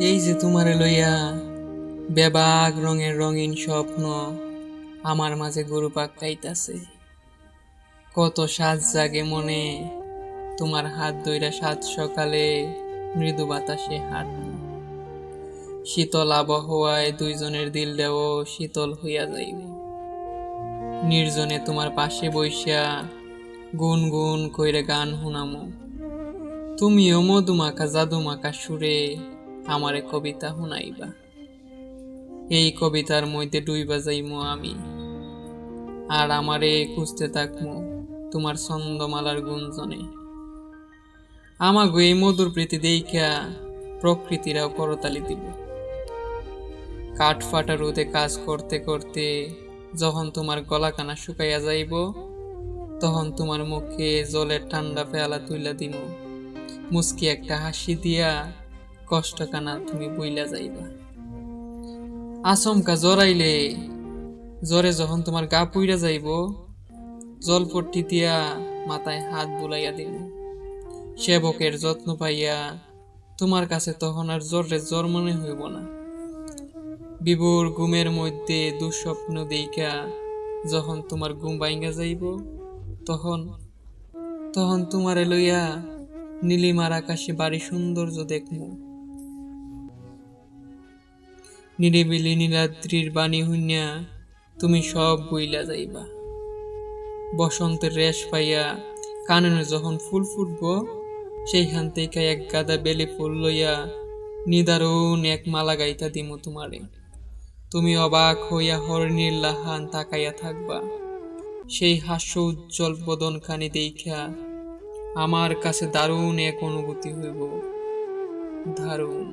এই যে তোমারে লইয়া বেবাক রঙের রঙিন স্বপ্ন আমার মাঝে ঘুরপাক খাইতাছে। কত সাজ জাগে মনে, তোমার হাত ধইরা সাত সকালে মৃদু বাতাসে হাঁটবো। শীতল আবহাওয়ায় দুইজনের দিলটাও শীতল হইয়া যাইব। নির্জনে তোমার পাশে বইসা গুন গুন কইরে গান শুনামো। তুমিও মধুমাখা জাদুমাখা সুরে আমারে কবিতা শুনাইবা। এই কবিতার মধ্যে ডুইবা যাইমু আমি, আর আমারে খুঁজতে থাকমু তোমার ছন্দমালার গুঞ্জনে। আমাগো এই মধুর প্রীতি দেইখা প্রকৃতিরাও করতালি দিব। কাঠ ফাটা রোদে কাজ করতে করতে যখন তোমার গলা কানা শুকাইয়া যাইব, তখন তোমার মুখে জলের ঠান্ডা পেয়ালা তুইলা দিমু। মুস্কি একটা হাসি দিয়া কষ্ট কানা তুমি বইলা যাইবা। আচমকা জড়াইলে জ্বরে যখন তোমার গা পুইরা যাইব, জলপট্টি দিয়া মাথায় হাত বুলাইয়া দিব। সেবকের যত্ন পাইয়া তোমার কাছে তখন আর জ্বরে জ্বর মনে হইব না। বিভোর ঘুমের মধ্যে দুঃস্বপ্ন দেইখা যখন তোমার ঘুম ভাঙ্গা যাইব, তখন তখন তোমারে লইয়া নীলিমার আকাশে বাড়ি সৌন্দর্য দেখমু। নিরিবিলি নীলাদ্রির বাণী হইয়া তুমি সব বইলা যাইবা। বসন্তের রেশ পাইয়া কাননে যখন ফুল ফুটব, সেইখান থেকে এক গাদা বেলি ফুল লইয়া নিদারুণ এক মালা গাইতা দিমু তোমারে। তুমি অবাক হইয়া হরিণীর লাহান তাকাইয়া থাকবা। সেই হাস্য উজ্জ্বল বদনখানি দেইখা আমার কাছে দারুণ এক অনুভূতি হইব, দারুণ।